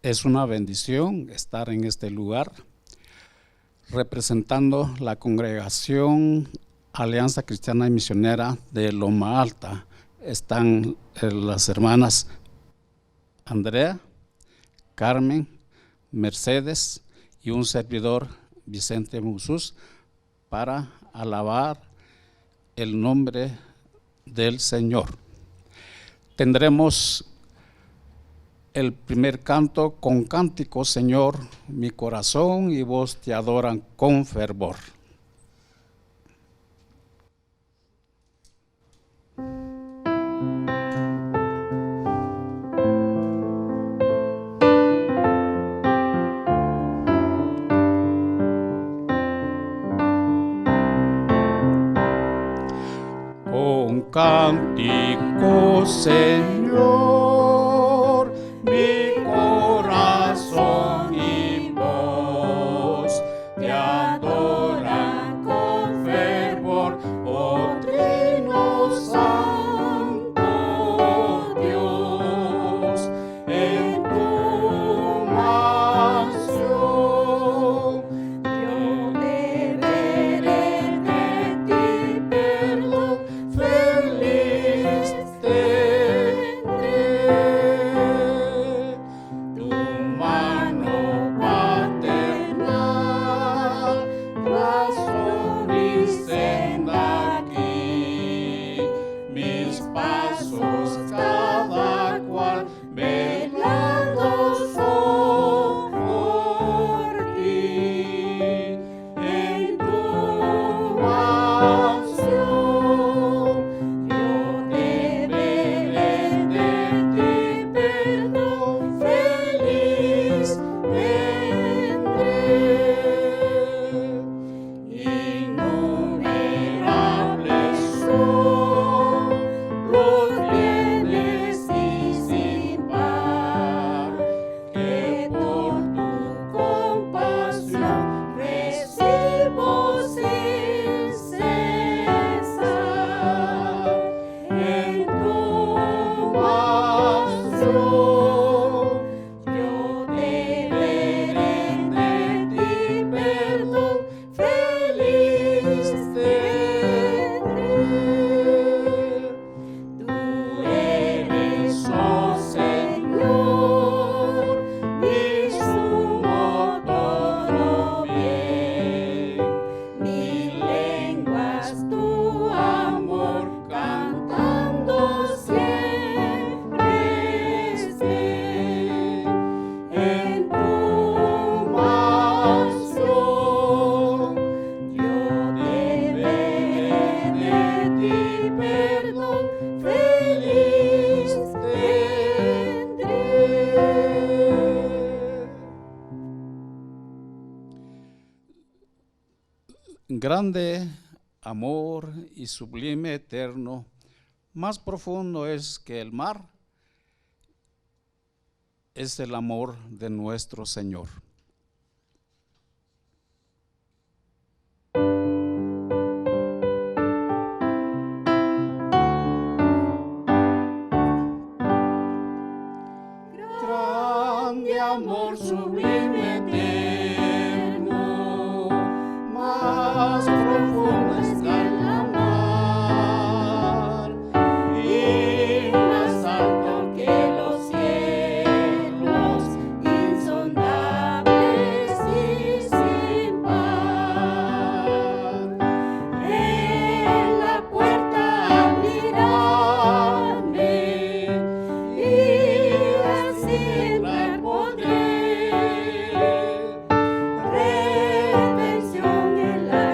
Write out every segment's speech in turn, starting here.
Es una bendición estar en este lugar representando la congregación Alianza Cristiana y Misionera de Loma Alta. Están las hermanas Andrea, Carmen, Mercedes y un servidor, Vicente Musús, para alabar el nombre del Señor. Tendremos el primer canto con cántico, Señor, mi corazón y voz te adoran con fervor. Con cántico, Señor, mi corazón y voz te adoran con fervor, oh Trino Santo Dios, en tu mansión yo deberé de ti perdón, feliz tendré tu mano paternal, razón y senda aquí, mis pasos cada cual velando son por ti, en tu mansión yo deberé de ti perdón, feliz tendré. Innumerables son los bienes y sin par que por tu compasión recibo sin cesar, en tu mansión yo deberé de ti perdón, feliz tendré. Tú eres, oh Señor, mi sumo todo bien, mi lengua es tu amor cantando siempre esté, en tu mansión yo deberé de ti perdón, feliz tendré. Grande amor y sublime eterno, más profundo es que el mar, es el amor de nuestro Señor. Grande amor sublime eterno, más profundo está la mar y más alto que los cielos, insondables y sin par. En la puerta abriránme y así entrar podré. Redención en la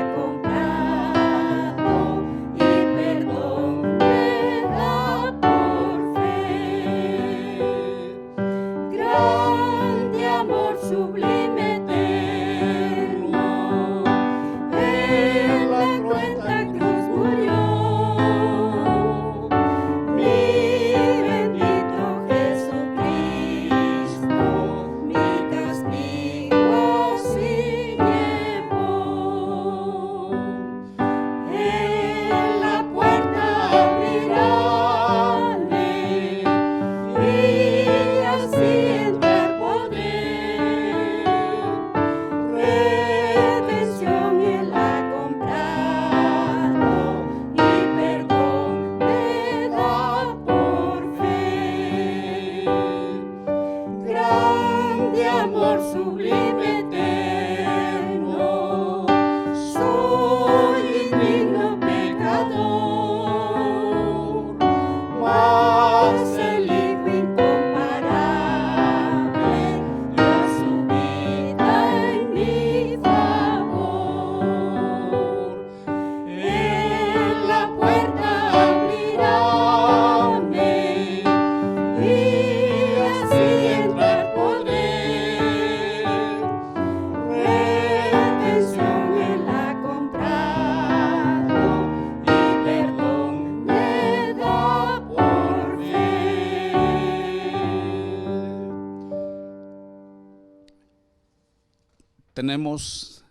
tenemos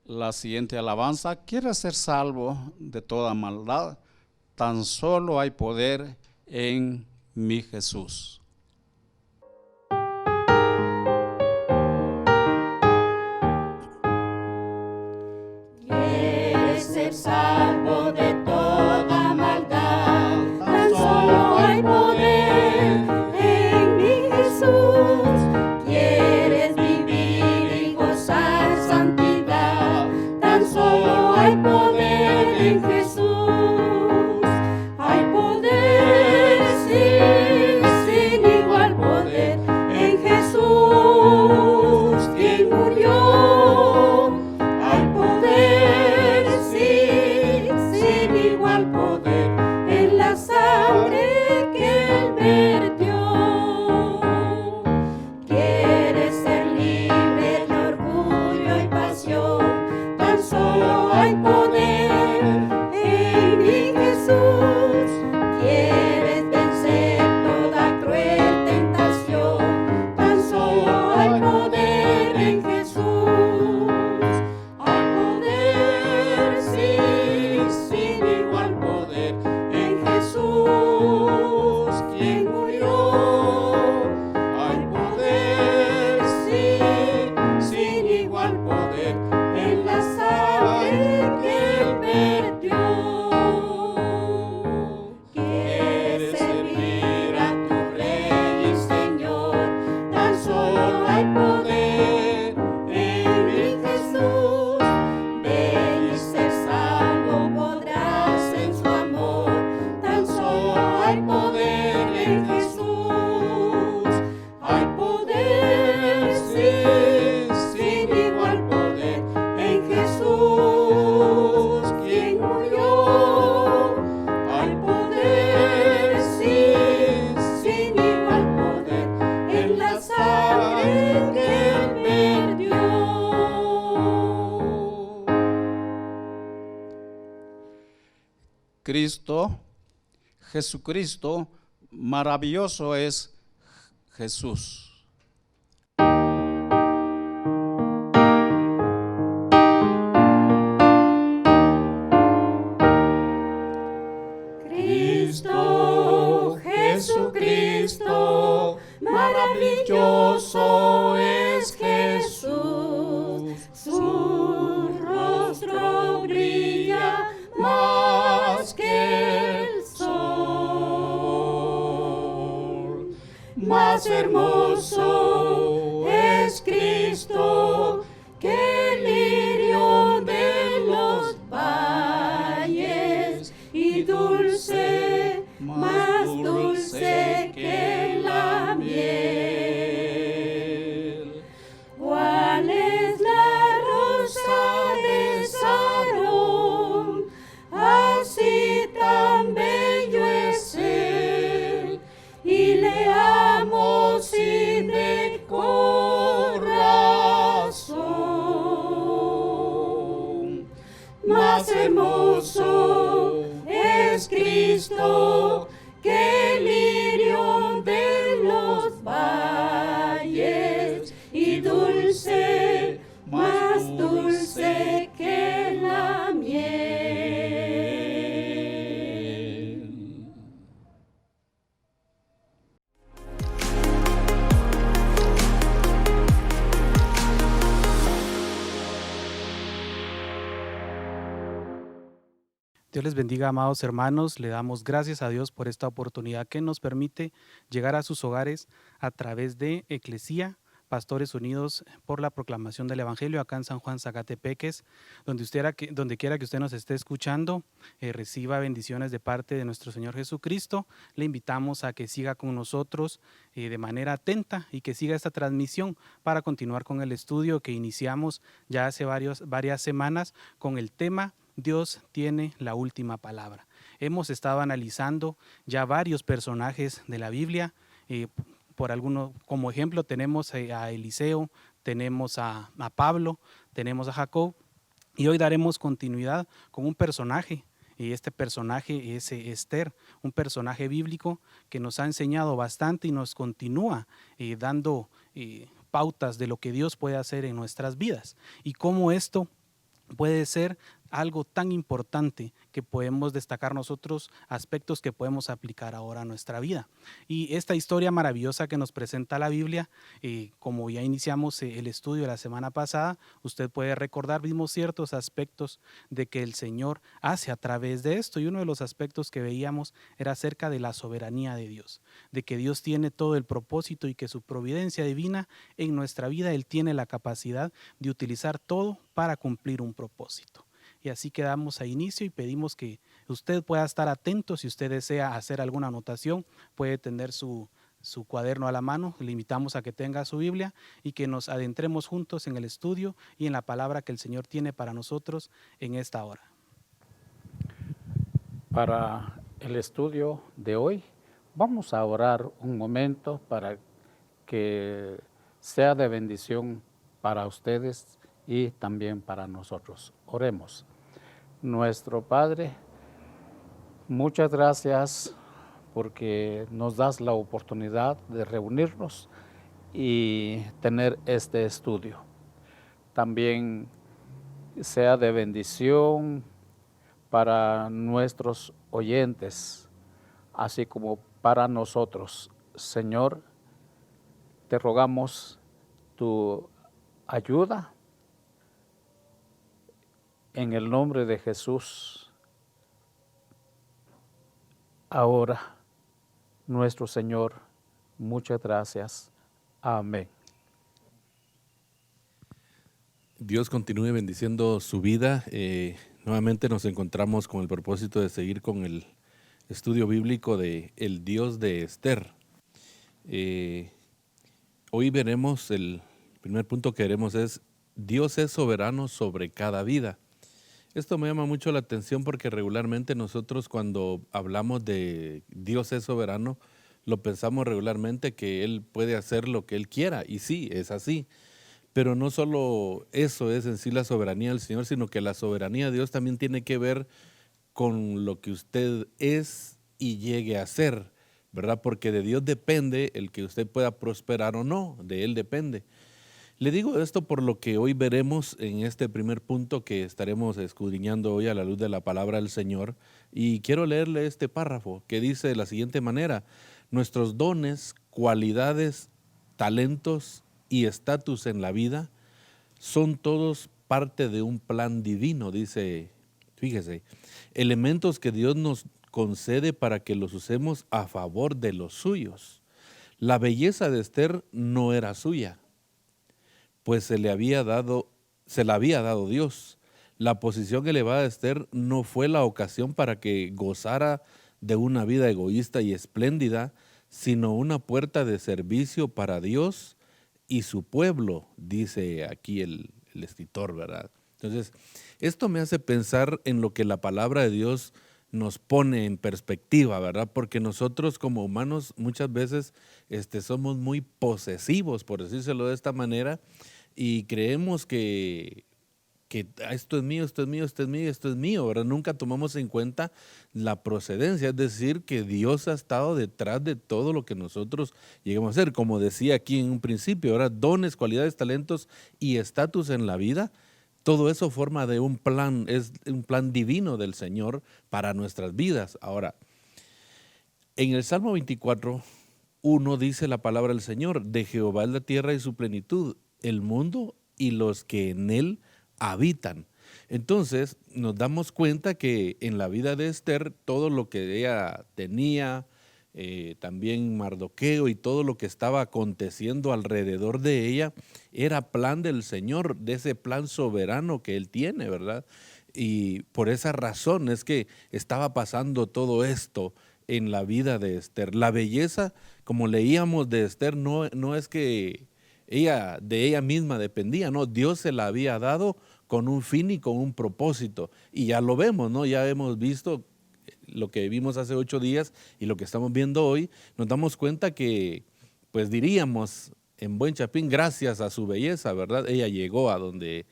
la siguiente alabanza. ¿Quieres ser salvo de toda maldad? Tan solo hay poder en mi Jesús. Quieres ser salvo de toda maldad, tan solo hay poder en mi Jesús. Quieres vivir y gozar santidad, tan solo hay poder en Jesús. Hay poder, sí, sin igual poder en Jesús, quien murió. Hay poder, sí, sin igual poder en la sangre que Él vertió. Quieres ser libre de orgullo y pasión, tan solo hay poder en mi Jesús. Quieres vencer toda cruel tentación, tan solo hay poder en Jesús. Hay poder, sí, sin igual poder en Jesús, quien murió. Hay poder, sí, sin igual poder en la sangre que Él vertió. Quieres servir a tu Rey y Señor, tan solo hay poder en mi Jesús. Ven y ser salvo podrás en su amor, tan solo hay poder en Jesús. Hay poder, sí, sin igual poder en Jesús, quien murió. Hay poder, sí, sin igual poder en la sangre que Él vertió. Cristo, Jesucristo, maravilloso es Jesús. Cristo, Jesucristo, maravilloso es Jesús. Su rostro brilla más que el sol. Más hermoso es Cristo que el lirio de los valles, y dulce, más dulce que la miel. ¿Cuál es la rosa de Sarón? Así tan bello es Él, y le amo sin de corazón. Más hermoso es Cristo que el lirio de los valles, y dulce, más dulce que la miel. Dios les bendiga, amados hermanos. Le damos gracias a Dios por esta oportunidad que nos permite llegar a sus hogares a través de Eclesía, Pastores Unidos por la Proclamación del Evangelio, acá en San Juan, Zacatepeques. Donde quiera que usted nos esté escuchando, reciba bendiciones de parte de nuestro Señor Jesucristo. Le invitamos a que siga con nosotros de manera atenta y que siga esta transmisión para continuar con el estudio que iniciamos ya hace varias semanas con el tema Dios tiene la última palabra. Hemos estado analizando ya varios personajes de la Biblia. Por alguno, como ejemplo tenemos a Eliseo, tenemos a Pablo, tenemos a Jacob, y hoy daremos continuidad con un personaje, y este personaje es Esther, un personaje bíblico que nos ha enseñado bastante y nos continúa dando pautas de lo que Dios puede hacer en nuestras vidas y cómo esto puede ser algo tan importante que podemos destacar nosotros, aspectos que podemos aplicar ahora a nuestra vida. Y esta historia maravillosa que nos presenta la Biblia, como ya iniciamos el estudio la semana pasada, usted puede recordar, vimos ciertos aspectos de que el Señor hace a través de esto, y uno de los aspectos que veíamos era acerca de la soberanía de Dios, de que Dios tiene todo el propósito y que su providencia divina en nuestra vida, Él tiene la capacidad de utilizar todo para cumplir un propósito. Y así quedamos a inicio y pedimos que usted pueda estar atento. Si usted desea hacer alguna anotación, puede tener su cuaderno a la mano. Le invitamos a que tenga su Biblia y que nos adentremos juntos en el estudio y en la palabra que el Señor tiene para nosotros en esta hora. Para el estudio de hoy, vamos a orar un momento para que sea de bendición para ustedes y también para nosotros. Oremos. Nuestro Padre, muchas gracias porque nos das la oportunidad de reunirnos y tener este estudio. También sea de bendición para nuestros oyentes, así como para nosotros. Señor, te rogamos tu ayuda en el nombre de Jesús. Ahora, nuestro Señor, muchas gracias. Amén. Dios continúe bendiciendo su vida. Nuevamente nos encontramos con el propósito de seguir con el estudio bíblico de el Dios de Esther. Hoy veremos, el primer punto que veremos es: Dios es soberano sobre cada vida. Esto me llama mucho la atención porque regularmente nosotros cuando hablamos de Dios es soberano, lo pensamos regularmente que Él puede hacer lo que Él quiera, y sí, es así. Pero no solo eso es en sí la soberanía del Señor, sino que la soberanía de Dios también tiene que ver con lo que usted es y llegue a ser, ¿verdad? Porque de Dios depende el que usted pueda prosperar o no, de Él depende. Le digo esto por lo que hoy veremos en este primer punto que estaremos escudriñando hoy a la luz de la palabra del Señor. Y quiero leerle este párrafo que dice de la siguiente manera: nuestros dones, cualidades, talentos y estatus en la vida son todos parte de un plan divino, dice, fíjese, elementos que Dios nos concede para que los usemos a favor de los suyos. La belleza de Esther no era suya, pues se la había dado Dios. La posición elevada de Esther no fue la ocasión para que gozara de una vida egoísta y espléndida, sino una puerta de servicio para Dios y su pueblo, dice aquí el escritor, ¿verdad? Entonces, esto me hace pensar en lo que la palabra de Dios nos pone en perspectiva, ¿verdad? Porque nosotros como humanos muchas veces somos muy posesivos, por decírselo de esta manera, y creemos que esto es mío, esto es mío, esto es mío, esto es mío, ¿verdad? Nunca tomamos en cuenta la procedencia, es decir, que Dios ha estado detrás de todo lo que nosotros llegamos a hacer. Como decía aquí en un principio, ¿verdad? Dones, cualidades, talentos y estatus en la vida, todo eso forma de un plan, es un plan divino del Señor para nuestras vidas. Ahora, en el Salmo 24:1 dice la palabra del Señor: de Jehová es la tierra y su plenitud, el mundo y los que en él habitan. Entonces nos damos cuenta que en la vida de Esther todo lo que ella tenía, también Mardoqueo y todo lo que estaba aconteciendo alrededor de ella era plan del Señor, de ese plan soberano que Él tiene, ¿verdad? Y por esa razón es que estaba pasando todo esto en la vida de Esther. La belleza, como leíamos de Esther, no es que de ella misma dependía, no, Dios se la había dado con un fin y con un propósito. Y ya lo vemos, ¿no? Ya hemos visto lo que vimos hace 8 días y lo que estamos viendo hoy. Nos damos cuenta que, pues diríamos en buen chapín, gracias a su belleza, ¿verdad? Ella llegó a donde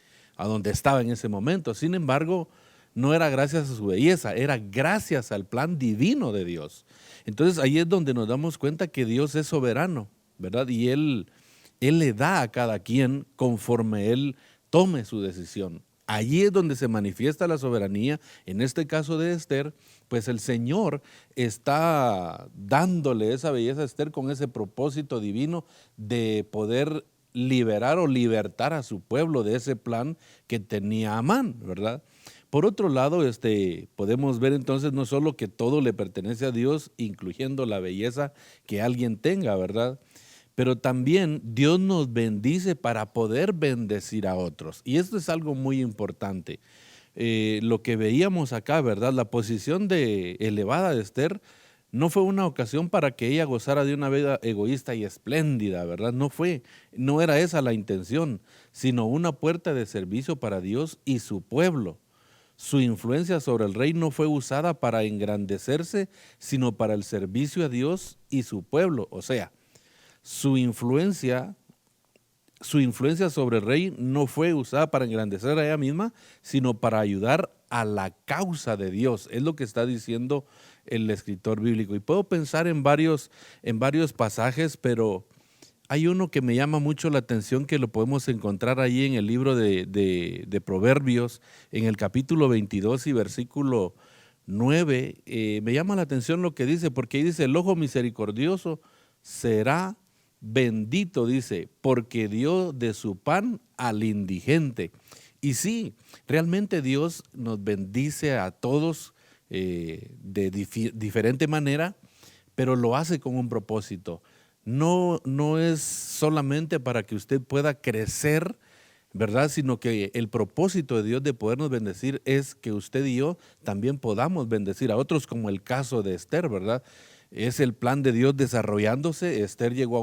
estaba en ese momento. Sin embargo, no era gracias a su belleza, era gracias al plan divino de Dios. Entonces ahí es donde nos damos cuenta que Dios es soberano, ¿verdad? Y Él Él le da a cada quien conforme Él tome su decisión. Allí es donde se manifiesta la soberanía, en este caso de Esther, pues el Señor está dándole esa belleza a Esther con ese propósito divino de poder liberar o libertar a su pueblo de ese plan que tenía Amán, ¿verdad? Por otro lado, podemos ver entonces no solo que todo le pertenece a Dios, incluyendo la belleza que alguien tenga, ¿verdad? Pero también Dios nos bendice para poder bendecir a otros. Y esto es algo muy importante. Lo que veíamos acá, ¿verdad? La posición elevada de Esther no fue una ocasión para que ella gozara de una vida egoísta y espléndida, ¿verdad? No era esa la intención, sino una puerta de servicio para Dios y su pueblo. Su influencia sobre el rey no fue usada para engrandecerse, sino para el servicio a Dios y su pueblo. O sea, su influencia sobre el rey no fue usada para engrandecer a ella misma, sino para ayudar a la causa de Dios. Es lo que está diciendo el escritor bíblico. Y puedo pensar en varios pasajes, pero hay uno que me llama mucho la atención, que lo podemos encontrar ahí en el libro de Proverbios, en el capítulo 22 y versículo 9. Me llama la atención lo que dice, porque ahí dice: el ojo misericordioso será bendito, dice, porque dio de su pan al indigente. Y sí, realmente Dios nos bendice a todos de diferente manera, pero lo hace con un propósito. No es solamente para que usted pueda crecer, ¿verdad? Sino que el propósito de Dios de podernos bendecir es que usted y yo también podamos bendecir a otros, como el caso de Esther, ¿verdad? Es el plan de Dios desarrollándose. Esther llegó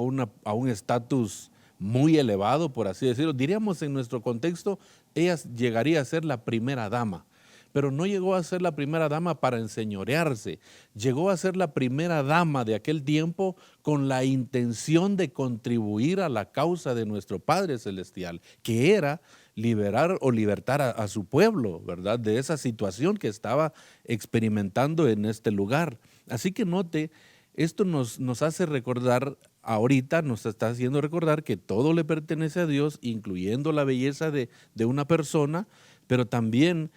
a un estatus muy elevado, por así decirlo. Diríamos en nuestro contexto, ella llegaría a ser la primera dama. Pero no llegó a ser la primera dama para enseñorearse. Llegó a ser la primera dama de aquel tiempo con la intención de contribuir a la causa de nuestro Padre Celestial, que era liberar o libertar a su pueblo, ¿verdad? De esa situación que estaba experimentando en este lugar. Así que note, esto nos hace recordar, ahorita nos está haciendo recordar que todo le pertenece a Dios, incluyendo la belleza de una persona, pero también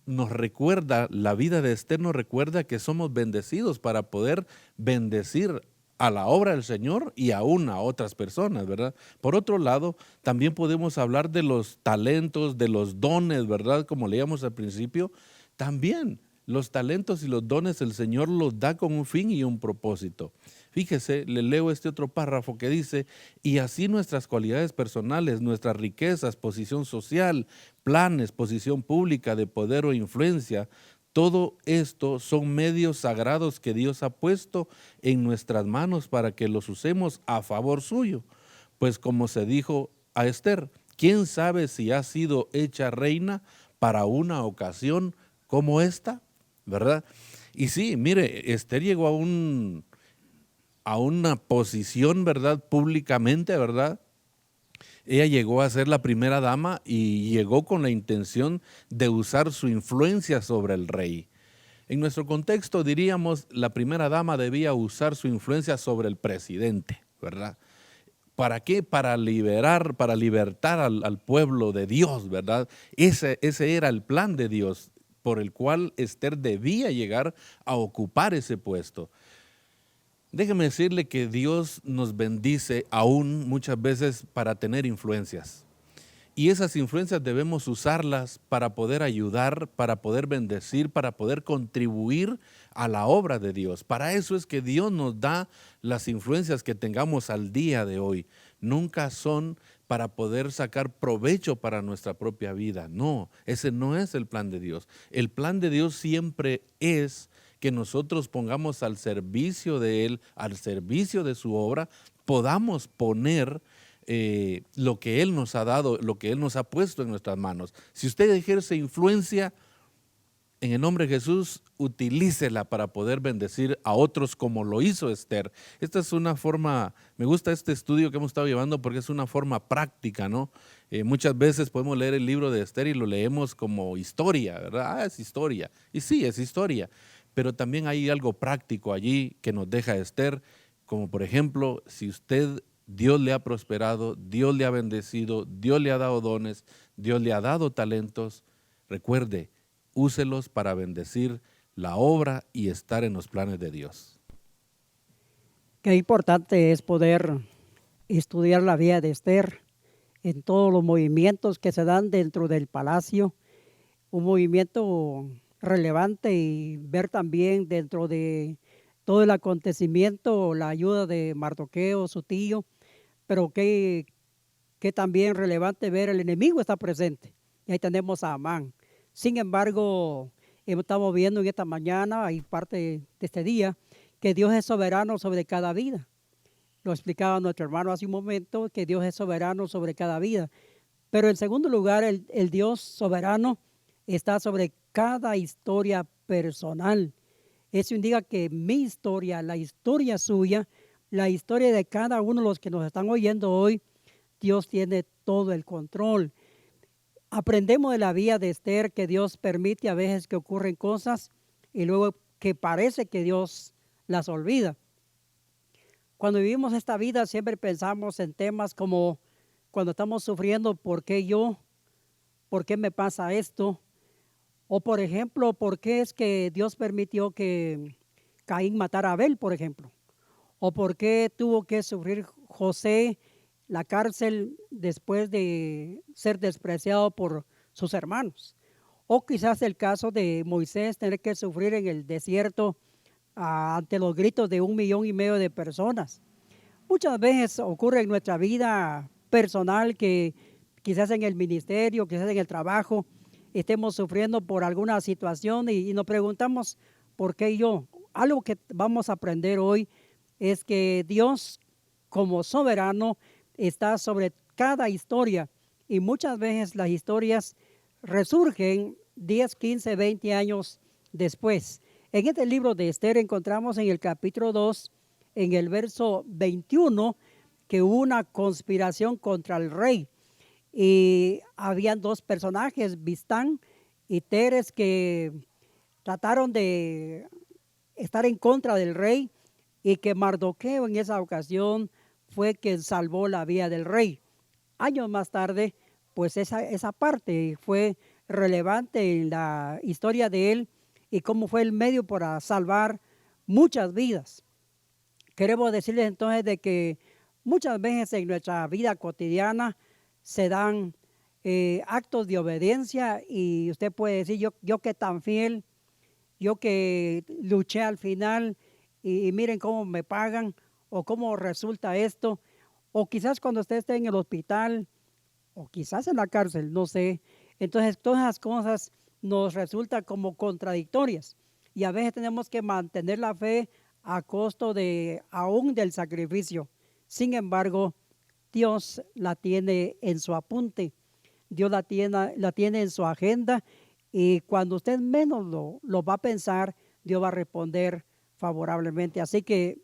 nos recuerda, la vida de Esther nos recuerda que somos bendecidos para poder bendecir a la obra del Señor y aún a otras personas, ¿verdad? Por otro lado, también podemos hablar de los talentos, de los dones, ¿verdad? Como leíamos al principio, también los talentos y los dones el Señor los da con un fin y un propósito. Fíjese, le leo este otro párrafo que dice: y así nuestras cualidades personales, nuestras riquezas, posición social, planes, posición pública de poder o influencia, todo esto son medios sagrados que Dios ha puesto en nuestras manos para que los usemos a favor suyo. Pues como se dijo a Esther, ¿quién sabe si ha sido hecha reina para una ocasión como esta? ¿Verdad? Y sí, mire, Esther llegó a una posición, ¿verdad? Públicamente, ¿verdad? Ella llegó a ser la primera dama y llegó con la intención de usar su influencia sobre el rey. En nuestro contexto diríamos, la primera dama debía usar su influencia sobre el presidente, ¿verdad? ¿Para qué? Para libertar al pueblo de Dios, ¿verdad? Ese era el plan de Dios, por el cual Esther debía llegar a ocupar ese puesto. Déjeme decirle que Dios nos bendice aún muchas veces para tener influencias. Y esas influencias debemos usarlas para poder ayudar, para poder bendecir, para poder contribuir a la obra de Dios. Para eso es que Dios nos da las influencias que tengamos al día de hoy. Nunca son para poder sacar provecho para nuestra propia vida. No, ese no es el plan de Dios. El plan de Dios siempre es que nosotros pongamos al servicio de Él, al servicio de su obra, podamos poner lo que Él nos ha dado, lo que Él nos ha puesto en nuestras manos. Si usted ejerce influencia, en el nombre de Jesús, utilícela para poder bendecir a otros como lo hizo Esther. Esta es una forma, me gusta este estudio que hemos estado llevando porque es una forma práctica, ¿no? Muchas veces podemos leer el libro de Esther y lo leemos como historia, ¿verdad? Es historia. Y sí, es historia. Pero también hay algo práctico allí que nos deja Esther, como por ejemplo, si usted Dios le ha prosperado, Dios le ha bendecido, Dios le ha dado dones, Dios le ha dado talentos. Recuerde, úselos para bendecir la obra y estar en los planes de Dios. Qué importante es poder estudiar la vida de Esther en todos los movimientos que se dan dentro del palacio, un movimiento relevante, y ver también dentro de todo el acontecimiento la ayuda de Mardoqueo, su tío, pero que también relevante ver el enemigo está presente. Y ahí tenemos a Amán. Sin embargo, estamos viendo en esta mañana y parte de este día que Dios es soberano sobre cada vida. Lo explicaba nuestro hermano hace un momento, que Dios es soberano sobre cada vida. Pero en segundo lugar, el Dios soberano está sobre cada historia personal. Eso indica que mi historia, la historia suya, la historia de cada uno de los que nos están oyendo hoy, Dios tiene todo el control. Aprendemos de la vida de Esther que Dios permite a veces que ocurren cosas y luego que parece que Dios las olvida. Cuando vivimos esta vida siempre pensamos en temas como cuando estamos sufriendo, ¿por qué yo? ¿Por qué me pasa esto? O por ejemplo, ¿por qué es que Dios permitió que Caín matara a Abel, por ejemplo? ¿O por qué tuvo que sufrir José la cárcel después de ser despreciado por sus hermanos? O quizás el caso de Moisés tener que sufrir en el desierto ante los gritos de 1,5 millones de personas. Muchas veces ocurre en nuestra vida personal que quizás en el ministerio, quizás en el trabajo, estemos sufriendo por alguna situación y nos preguntamos, ¿por qué yo? Algo que vamos a aprender hoy es que Dios, como soberano, está sobre cada historia, y muchas veces las historias resurgen 10, 15, 20 años después. En este libro de Esther encontramos en el capítulo 2, en el verso 21, que hubo una conspiración contra el rey. Y habían dos personajes, Bistán y Teres, que trataron de estar en contra del rey, y que Mardoqueo en esa ocasión fue quien salvó la vida del rey. Años más tarde, pues esa parte fue relevante en la historia de él y cómo fue el medio para salvar muchas vidas. Queremos decirles entonces de que muchas veces en nuestra vida cotidiana se dan actos de obediencia, y usted puede decir, yo que tan fiel, yo que luché al final y miren cómo me pagan, o cómo resulta esto. O quizás cuando usted esté en el hospital, o quizás en la cárcel, no sé. Entonces todas esas cosas nos resultan como contradictorias, y a veces tenemos que mantener la fe a costo de aún del sacrificio. Sin embargo, Dios la tiene en su apunte, Dios la tiene en su agenda, y cuando usted menos lo va a pensar, Dios va a responder favorablemente. Así que,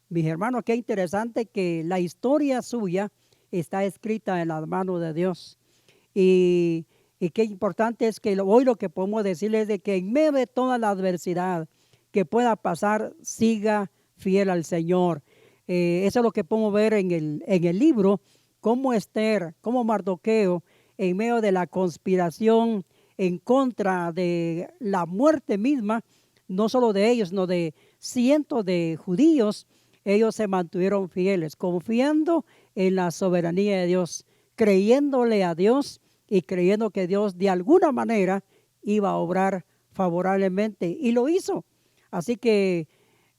mis hermanos, qué interesante que la historia suya está escrita en las manos de Dios. Y qué importante es que hoy lo que podemos decirles es de que en medio de toda la adversidad que pueda pasar, siga fiel al Señor. Eso es lo que podemos ver en el libro, cómo Esther, cómo Mardoqueo, en medio de la conspiración en contra de la muerte misma, no solo de ellos, sino de cientos de judíos, ellos se mantuvieron fieles, confiando en la soberanía de Dios, creyéndole a Dios y creyendo que Dios de alguna manera iba a obrar favorablemente, y lo hizo. Así que,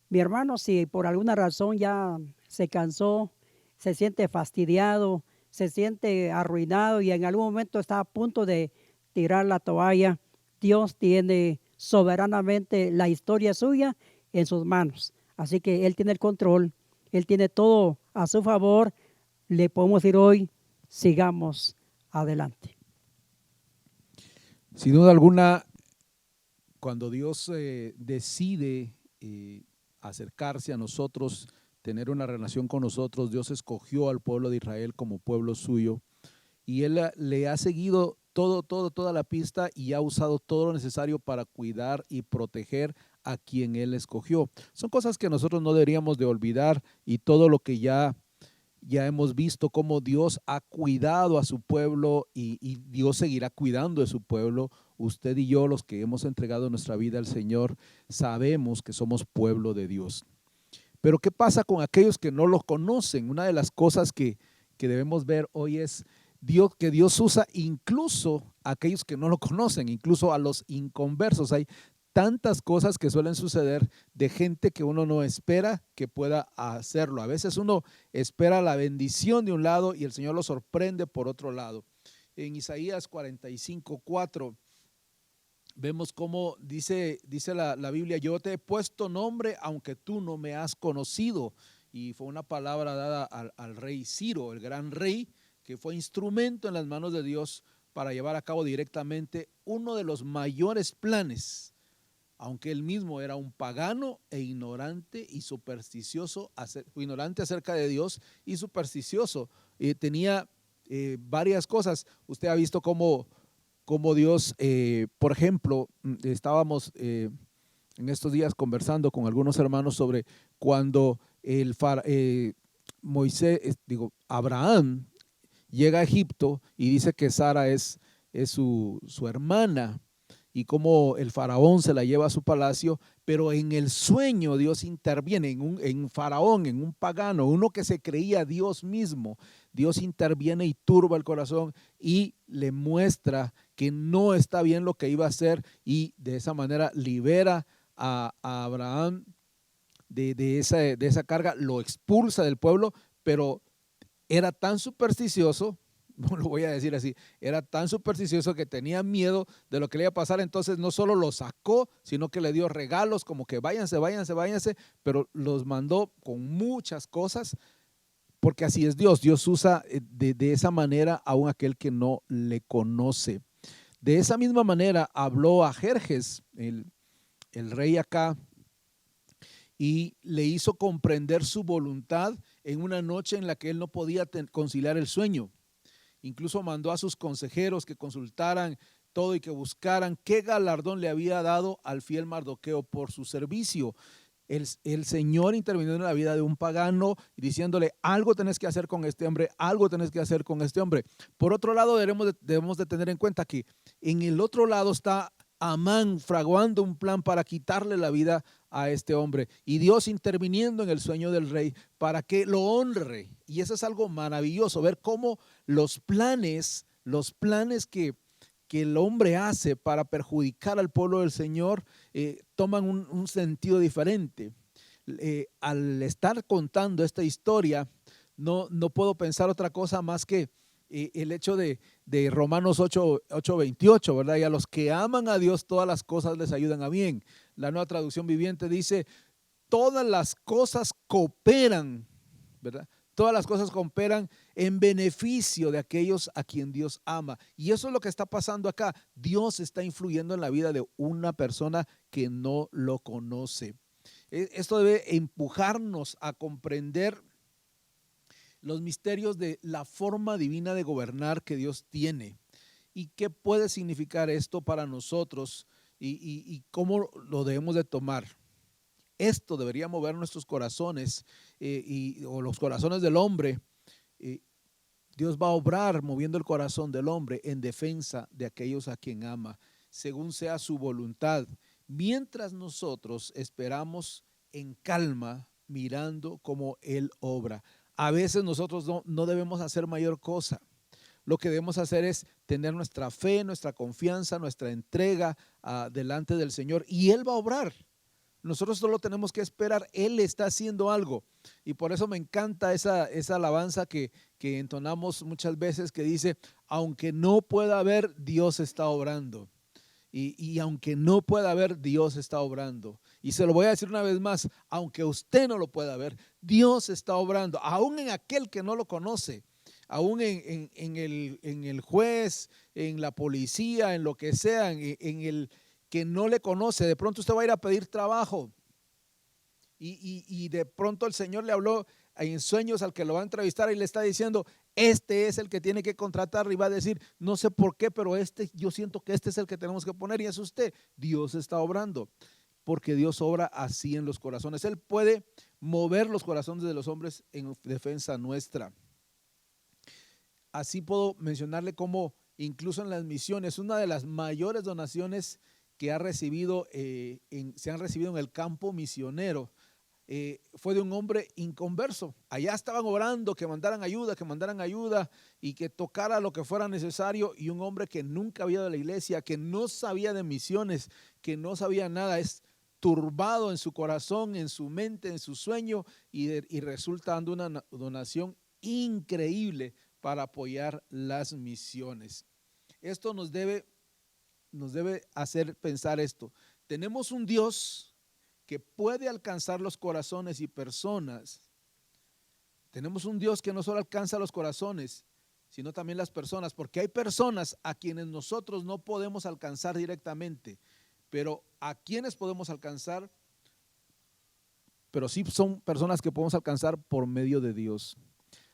mi hermano, si por alguna razón ya se cansó, se siente fastidiado, se siente arruinado y en algún momento está a punto de tirar la toalla, Dios tiene soberanamente la historia suya en sus manos. Así que Él tiene el control, Él tiene todo a su favor. Le podemos decir hoy, sigamos adelante. Sin duda alguna, cuando Dios decide acercarse a nosotros, tener una relación con nosotros, Dios escogió al pueblo de Israel como pueblo suyo, y Él le ha seguido toda la pista y ha usado todo lo necesario para cuidar y proteger a quien Él escogió. Son cosas que nosotros no deberíamos de olvidar, y todo lo que ya Ya hemos visto cómo Dios ha cuidado a su pueblo y Dios seguirá cuidando de su pueblo. Usted y yo, los que hemos entregado nuestra vida al Señor, sabemos que somos pueblo de Dios. Pero ¿qué pasa con aquellos que no lo conocen? Una de las cosas que debemos ver hoy es que Dios usa incluso a aquellos que no lo conocen, incluso a los inconversos. Hay tantas cosas que suelen suceder de gente que uno no espera que pueda hacerlo. A veces uno espera la bendición de un lado y el Señor lo sorprende por otro lado. En Isaías 45:4 vemos cómo dice la Biblia: yo te he puesto nombre aunque tú no me has conocido. Y fue una palabra dada al rey Ciro, el gran rey, que fue instrumento en las manos de Dios para llevar a cabo directamente uno de los mayores planes, aunque él mismo era un pagano e ignorante y supersticioso, ignorante acerca de Dios y supersticioso. Tenía varias cosas. Usted ha visto cómo Dios, por ejemplo, estábamos en estos días conversando con algunos hermanos sobre cuando Abraham llega a Egipto y dice que Sara es su hermana, y cómo el faraón se la lleva a su palacio, pero en el sueño Dios interviene en Faraón, en un pagano, uno que se creía Dios mismo. Dios interviene y turba el corazón y le muestra que no está bien lo que iba a hacer, y de esa manera libera a Abraham de esa carga, lo expulsa del pueblo. Pero era tan supersticioso, lo voy a decir así, era tan supersticioso que tenía miedo de lo que le iba a pasar. Entonces no solo lo sacó, sino que le dio regalos como que váyanse, pero los mandó con muchas cosas, porque así es Dios. Dios usa de esa manera aún aquel que no le conoce. De esa misma manera habló a Jerjes, el rey acá, y le hizo comprender su voluntad en una noche en la que él no podía conciliar el sueño. Incluso mandó a sus consejeros que consultaran todo y que buscaran qué galardón le había dado al fiel Mardoqueo por su servicio. El Señor intervino en la vida de un pagano diciéndole: algo tenés que hacer con este hombre, algo tenés que hacer con este hombre. Por otro lado, debemos de tener en cuenta que en el otro lado está Amán fraguando un plan para quitarle la vida a este hombre, y Dios interviniendo en el sueño del rey para que lo honre. Y eso es algo maravilloso, ver cómo los planes que el hombre hace para perjudicar al pueblo del Señor toman un sentido diferente. Al estar contando esta historia, no puedo pensar otra cosa más que el hecho de Romanos 8:28, ¿verdad? Y a los que aman a Dios todas las cosas les ayudan a bien. La Nueva Traducción Viviente dice: todas las cosas cooperan, ¿verdad? Todas las cosas cooperan en beneficio de aquellos a quien Dios ama. Y eso es lo que está pasando acá. Dios está influyendo en la vida de una persona que no lo conoce. Esto debe empujarnos a comprender los misterios de la forma divina de gobernar que Dios tiene, y qué puede significar esto para nosotros, y cómo lo debemos de tomar. Esto debería mover nuestros corazones o los corazones del hombre. Dios va a obrar moviendo el corazón del hombre en defensa de aquellos a quien ama, según sea su voluntad, mientras nosotros esperamos en calma, mirando cómo Él obra. A veces nosotros no debemos hacer mayor cosa. Lo que debemos hacer es tener nuestra fe, nuestra confianza, nuestra entrega delante del Señor, y Él va a obrar. Nosotros solo tenemos que esperar. Él está haciendo algo. Y por eso me encanta esa alabanza que entonamos muchas veces, que dice: aunque no pueda haber, Dios está obrando. Y aunque no pueda haber, Dios está obrando. Y se lo voy a decir una vez más: aunque usted no lo pueda ver, Dios está obrando, aún en aquel que no lo conoce, aún en el juez, en la policía, en lo que sea, en el que no le conoce. De pronto usted va a ir a pedir trabajo y de pronto el Señor le habló en sueños al que lo va a entrevistar y le está diciendo: este es el que tiene que contratar, y va a decir: no sé por qué, pero yo siento que este es el que tenemos que poner, y es usted. Dios está obrando, porque Dios obra así en los corazones. Él puede mover los corazones de los hombres en defensa nuestra. Así puedo mencionarle cómo incluso en las misiones, una de las mayores donaciones que ha recibido, se han recibido en el campo misionero, fue de un hombre inconverso. Allá estaban orando que mandaran ayuda y que tocara lo que fuera necesario, y un hombre que nunca había ido a la iglesia, que no sabía de misiones, que no sabía nada, es turbado en su corazón, en su mente, en su sueño, y resulta dando una donación increíble para apoyar las misiones. Esto nos debe hacer pensar esto. Tenemos un Dios que puede alcanzar los corazones y personas. Tenemos un Dios que no solo alcanza los corazones, sino también las personas, porque hay personas a quienes nosotros no podemos alcanzar directamente, pero a quienes podemos alcanzar, pero sí son personas que podemos alcanzar por medio de Dios.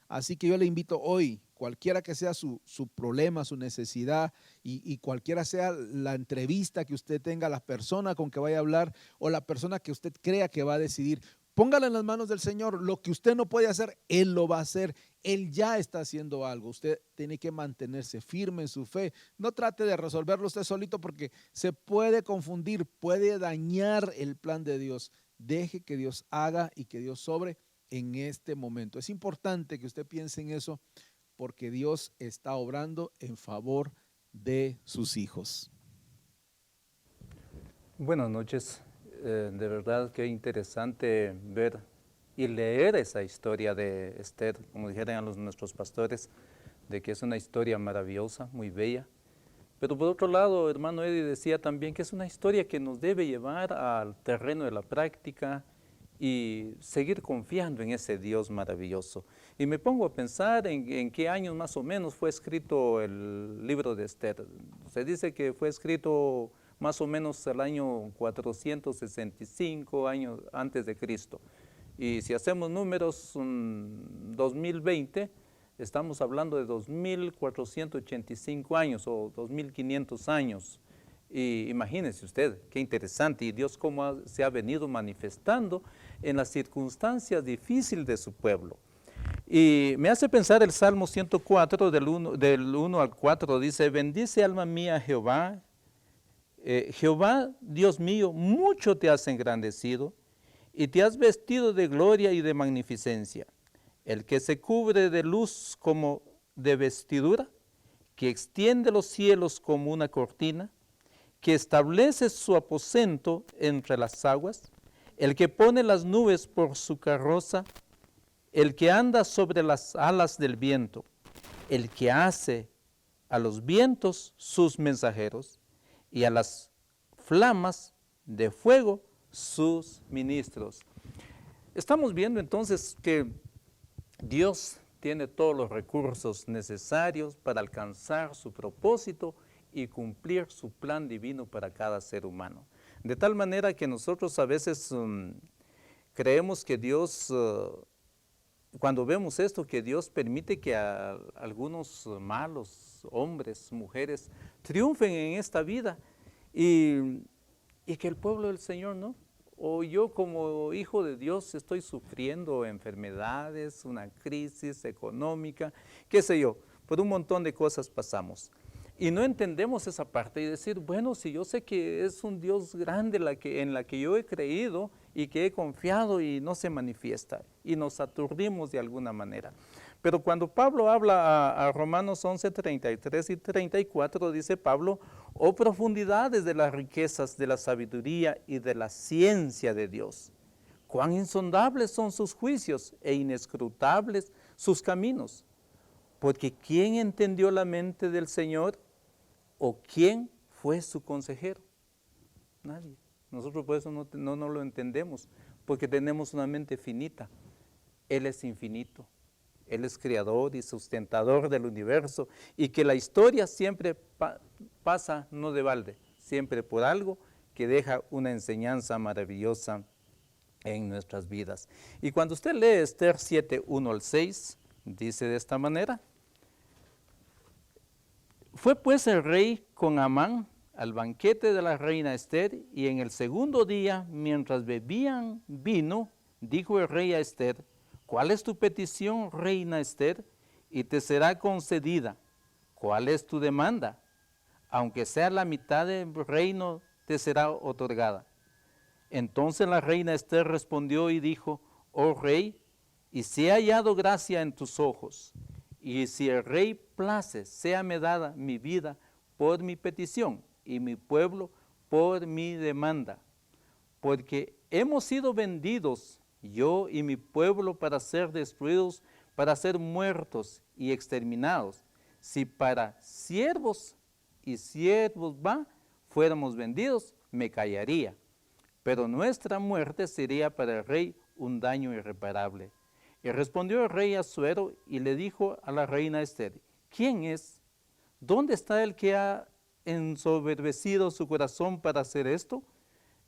Así que yo le invito hoy, cualquiera que sea su problema, su necesidad, y cualquiera sea la entrevista que usted tenga, la persona con que vaya a hablar o la persona que usted crea que va a decidir, póngala en las manos del Señor. Lo que usted no puede hacer, Él lo va a hacer. Él ya está haciendo algo. Usted tiene que mantenerse firme en su fe. No trate de resolverlo usted solito, porque se puede confundir, puede dañar el plan de Dios. Deje que Dios haga y que Dios sobre en este momento. Es importante que usted piense en eso, porque Dios está obrando en favor de sus hijos. Buenas noches. De verdad que interesante ver y leer esa historia de Esther, como dijeron nuestros pastores, de que es una historia maravillosa, muy bella. Pero por otro lado, hermano Eddie decía también que es una historia que nos debe llevar al terreno de la práctica y seguir confiando en ese Dios maravilloso. Y me pongo a pensar en qué años más o menos fue escrito el libro de Esther. Se dice que fue escrito más o menos el año 465 años antes de Cristo. Y si hacemos números, 2020, estamos hablando de 2485 años o 2500 años. Y imagínese usted, qué interesante, y Dios cómo se ha venido manifestando en las circunstancias difíciles de su pueblo. Y me hace pensar el Salmo 104, del 1 al 4, dice: bendice alma mía Jehová, Jehová Dios mío, mucho te has engrandecido, y te has vestido de gloria y de magnificencia. El que se cubre de luz como de vestidura, que extiende los cielos como una cortina, que establece su aposento entre las aguas, el que pone las nubes por su carroza, el que anda sobre las alas del viento, el que hace a los vientos sus mensajeros y a las flamas de fuego sus ministros. Estamos viendo entonces que Dios tiene todos los recursos necesarios para alcanzar su propósito y cumplir su plan divino para cada ser humano. De tal manera que nosotros a veces creemos que Dios, cuando vemos esto, que Dios permite que algunos malos hombres, mujeres, triunfen en esta vida y que el pueblo del Señor no. O yo como hijo de Dios estoy sufriendo enfermedades, una crisis económica, qué sé yo, por un montón de cosas pasamos. Y no entendemos esa parte y decir, bueno, si yo sé que es un Dios grande en la que yo he creído y que he confiado y no se manifiesta, y nos aturdimos de alguna manera. Pero cuando Pablo habla a Romanos 11, 33 y 34, dice Pablo: oh profundidades de las riquezas de la sabiduría y de la ciencia de Dios, cuán insondables son sus juicios e inescrutables sus caminos. Porque ¿quién entendió la mente del Señor? ¿O quién fue su consejero? Nadie. Nosotros por eso no lo entendemos, porque tenemos una mente finita. Él es infinito. Él es creador y sustentador del universo, y que la historia siempre pasa no de balde, siempre por algo que deja una enseñanza maravillosa en nuestras vidas. Y cuando usted lee Esther 7, 1 al 6, dice de esta manera: fue pues el rey con Amán al banquete de la reina Esther, y en el segundo día, mientras bebían vino, dijo el rey a Esther, ¿cuál es tu petición, reina Esther? Y te será concedida. ¿Cuál es tu demanda? Aunque sea la mitad del reino, te será otorgada. Entonces la reina Esther respondió y dijo, oh rey, y si he hallado gracia en tus ojos, y si el rey place, séame dada mi vida por mi petición, y mi pueblo por mi demanda, porque hemos sido vendidos, yo y mi pueblo, para ser destruidos, para ser muertos y exterminados. Si para siervos y siervos fuéramos vendidos, me callaría. Pero nuestra muerte sería para el rey un daño irreparable. Y respondió el rey Asuero y le dijo a la reina Esther, ¿quién es? ¿Dónde está el que ha ensoberbecido su corazón para hacer esto?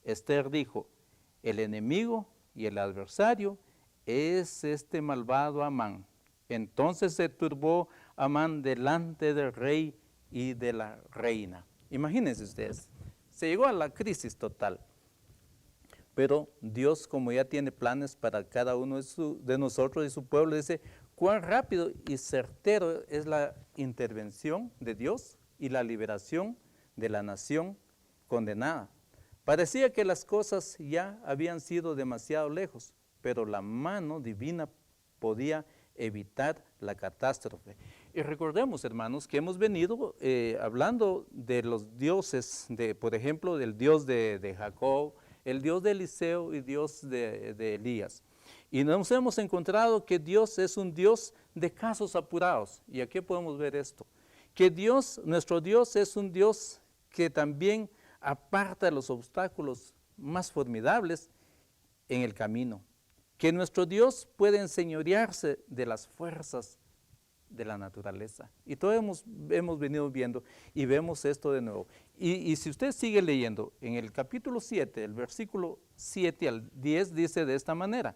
Esther dijo, el enemigo y el adversario es este malvado Amán. Entonces se turbó Amán delante del rey y de la reina. Imagínense ustedes, se llegó a la crisis total. Pero Dios, como ya tiene planes para cada uno de nosotros y su pueblo, dice, cuán rápido y certero es la intervención de Dios y la liberación de la nación condenada. Parecía que las cosas ya habían sido demasiado lejos, pero la mano divina podía evitar la catástrofe. Y recordemos, hermanos, que hemos venido hablando de los dioses, por ejemplo, del Dios de Jacob, el Dios de Eliseo y Dios de Elías. Y nos hemos encontrado que Dios es un Dios de casos apurados. ¿Y aquí podemos ver esto? Que Dios, nuestro Dios, es un Dios que también aparta los obstáculos más formidables en el camino. Que nuestro Dios puede enseñorearse de las fuerzas de la naturaleza. Y todo hemos venido viendo y vemos esto de nuevo. Y si usted sigue leyendo, en el capítulo 7, el versículo 7 al 10 dice de esta manera,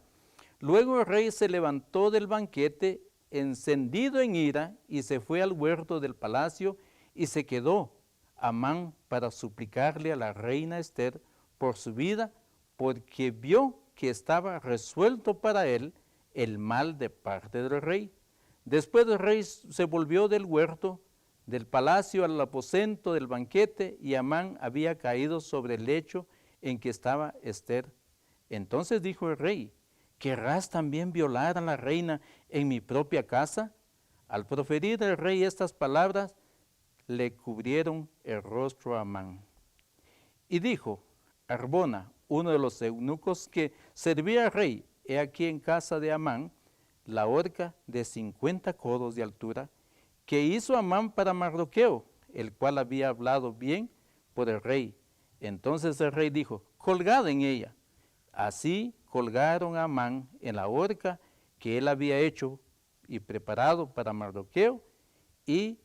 luego el rey se levantó del banquete encendido en ira y se fue al huerto del palacio y se quedó Amán para suplicarle a la reina Esther por su vida, porque vio que estaba resuelto para él el mal de parte del rey. Después el rey se volvió del huerto, del palacio al aposento del banquete, y Amán había caído sobre el lecho en que estaba Esther. Entonces dijo el rey, ¿querrás también violar a la reina en mi propia casa? Al proferir el rey estas palabras, le cubrieron el rostro a Amán. Y dijo, Arbona, uno de los eunucos que servía al rey, he aquí en casa de Amán, la horca de 50 codos de altura, que hizo Amán para Mardoqueo, el cual había hablado bien por el rey. Entonces el rey dijo, colgad en ella. Así colgaron a Amán en la horca que él había hecho y preparado para Mardoqueo, y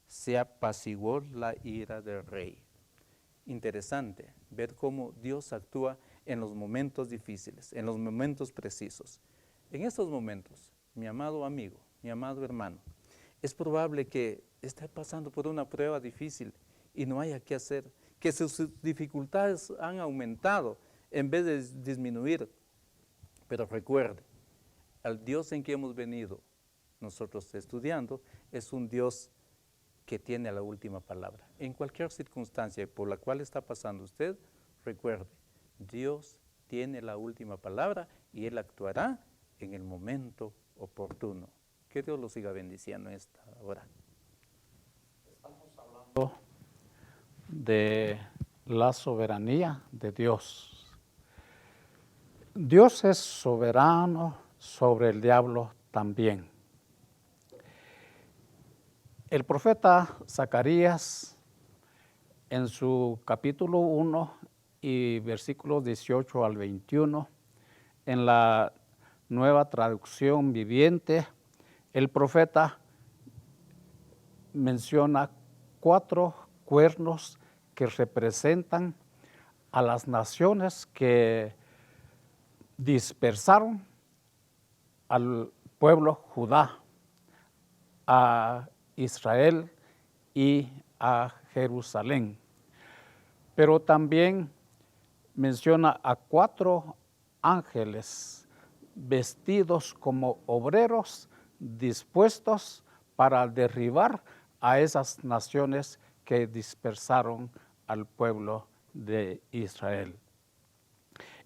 se apaciguó la ira del rey. Interesante ver cómo Dios actúa en los momentos difíciles, en los momentos precisos. En estos momentos, mi amado amigo, mi amado hermano, es probable que esté pasando por una prueba difícil y no haya qué hacer, que sus dificultades han aumentado en vez de disminuir. Pero recuerde, al Dios en que hemos venido nosotros estudiando es un Dios que tiene la última palabra. En cualquier circunstancia por la cual está pasando usted, recuerde, Dios tiene la última palabra y Él actuará en el momento oportuno. Que Dios lo siga bendiciendo en esta hora. Estamos hablando de la soberanía de Dios. Dios es soberano sobre el diablo también. El profeta Zacarías, en su capítulo 1 y versículos 18 al 21, en la Nueva Traducción Viviente, el profeta menciona 4 cuernos que representan a las naciones que dispersaron al pueblo Judá, a Israel y a Jerusalén. Pero también menciona a 4 ángeles vestidos como obreros dispuestos para derribar a esas naciones que dispersaron al pueblo de Israel.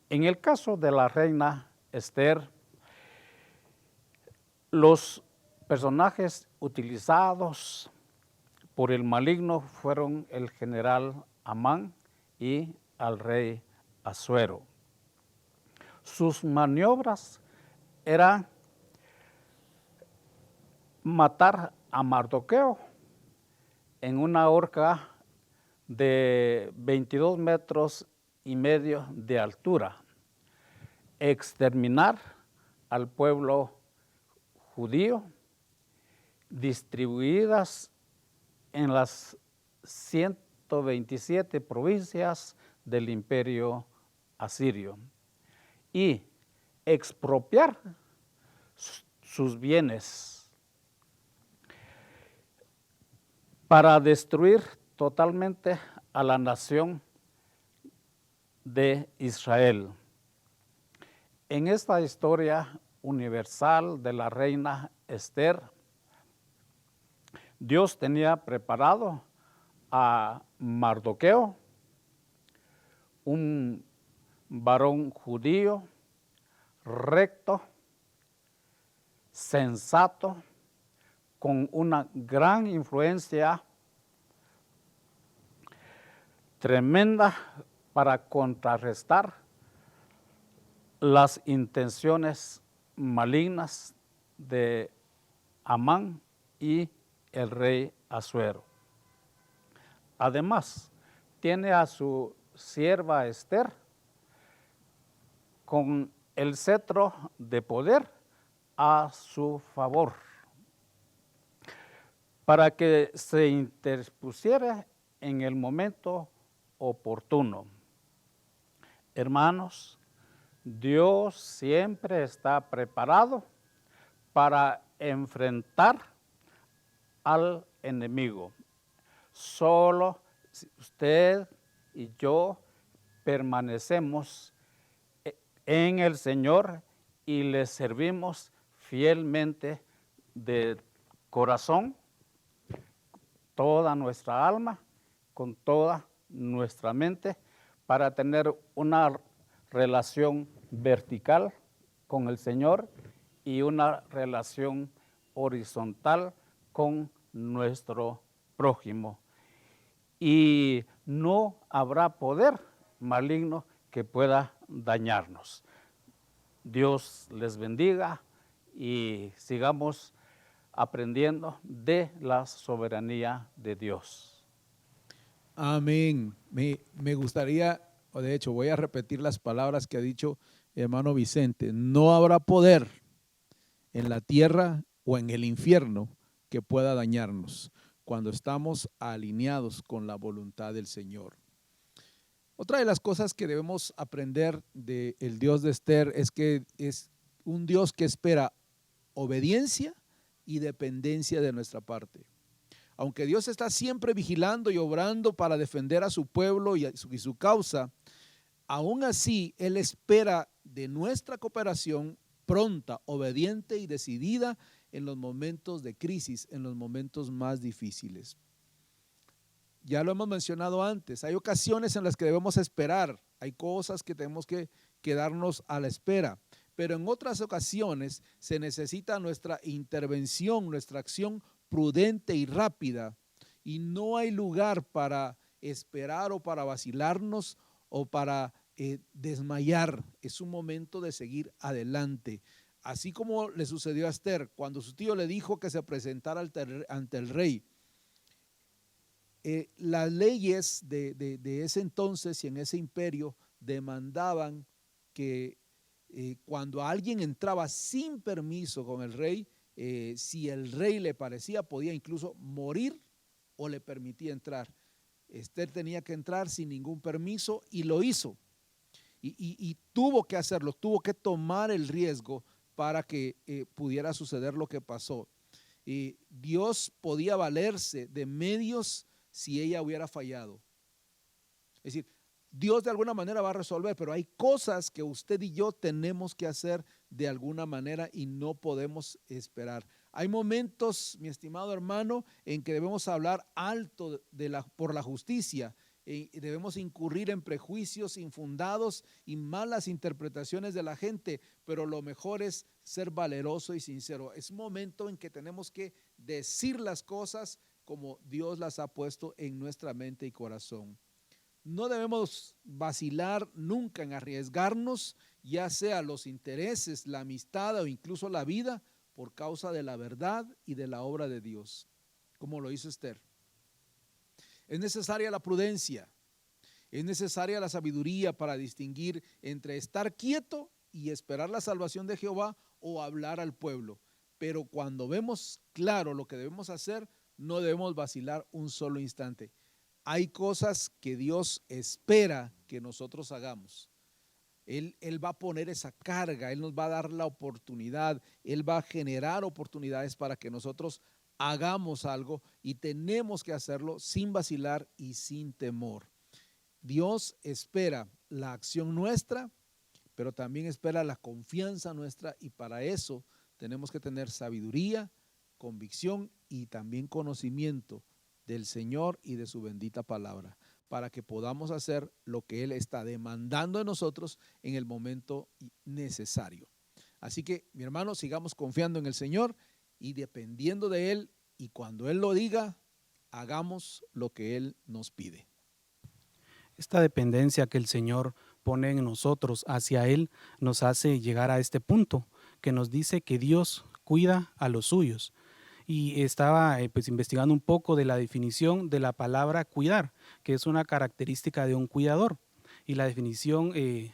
En el caso de la reina Esther, los personajes utilizados por el maligno fueron el general Amán y al rey Asuero. Sus maniobras eran matar a Mardoqueo en una horca de 22 metros y medio de altura, exterminar al pueblo judío, distribuidas en las 127 provincias del imperio asirio, y expropiar sus bienes para destruir totalmente a la nación de Israel. En esta historia universal de la reina Esther, Dios tenía preparado a Mardoqueo, un varón judío, recto, sensato, con una gran influencia tremenda para contrarrestar las intenciones malignas de Amán y el rey Asuero. Además, tiene a su sierva Esther con el cetro de poder a su favor, para que se interpusiera en el momento oportuno. Hermanos, Dios siempre está preparado para enfrentar al enemigo. Solo si usted y yo permanecemos en el Señor y le servimos fielmente de corazón, toda nuestra alma, con toda nuestra mente, para tener una relación vertical con el Señor y una relación horizontal con nuestro prójimo. Y no habrá poder maligno que pueda dañarnos. Dios les bendiga y sigamos aprendiendo de la soberanía de Dios. Amén. Me gustaría, o de hecho voy a repetir las palabras que ha dicho hermano Vicente. No habrá poder en la tierra o en el infierno que pueda dañarnos cuando estamos alineados con la voluntad del Señor. Otra de las cosas que debemos aprender del Dios de Esther es que es un Dios que espera obediencia y dependencia de nuestra parte. Aunque Dios está siempre vigilando y obrando para defender a su pueblo y su causa, aún así Él espera de nuestra cooperación pronta, obediente y decidida en los momentos de crisis, en los momentos más difíciles. Ya lo hemos mencionado antes, hay ocasiones en las que debemos esperar, hay cosas que tenemos que quedarnos a la espera, pero en otras ocasiones se necesita nuestra intervención, nuestra acción prudente y rápida, y no hay lugar para esperar o para vacilarnos o para desmayar. Es un momento de seguir adelante. Así como le sucedió a Esther, cuando su tío le dijo que se presentara ante el rey. Las leyes de ese entonces y en ese imperio demandaban que cuando alguien entraba sin permiso con el rey, si el rey le parecía, podía incluso morir o le permitía entrar. Esther tenía que entrar sin ningún permiso y lo hizo. Y tuvo que hacerlo, tuvo que tomar el riesgo para que pudiera suceder lo que pasó. Dios podía valerse de medios si ella hubiera fallado. Es decir, Dios de alguna manera va a resolver, pero hay cosas que usted y yo tenemos que hacer de alguna manera y no podemos esperar. Hay momentos, mi estimado hermano, en que debemos hablar alto por la justicia. Debemos incurrir en prejuicios infundados y malas interpretaciones de la gente, pero lo mejor es ser valeroso y sincero. Es momento en que tenemos que decir las cosas como Dios las ha puesto en nuestra mente y corazón. No debemos vacilar nunca en arriesgarnos, ya sea los intereses, la amistad o incluso la vida, por causa de la verdad y de la obra de Dios, como lo hizo Esther. Es necesaria la prudencia, es necesaria la sabiduría para distinguir entre estar quieto y esperar la salvación de Jehová o hablar al pueblo. Pero cuando vemos claro lo que debemos hacer, no debemos vacilar un solo instante. Hay cosas que Dios espera que nosotros hagamos. Él va a poner esa carga, Él nos va a dar la oportunidad, Él va a generar oportunidades para que nosotros hagamos algo y tenemos que hacerlo sin vacilar y sin temor. Dios espera la acción nuestra, pero también espera la confianza nuestra y para eso tenemos que tener sabiduría, convicción y también conocimiento del Señor y de su bendita palabra, para que podamos hacer lo que Él está demandando de nosotros en el momento necesario. Así que, mi hermano, sigamos confiando en el Señor y dependiendo de Él, y cuando Él lo diga, hagamos lo que Él nos pide. Esta dependencia que el Señor pone en nosotros hacia Él nos hace llegar a este punto que nos dice que Dios cuida a los suyos. Y estaba pues investigando un poco de la definición de la palabra cuidar, que es una característica de un cuidador. Y la definición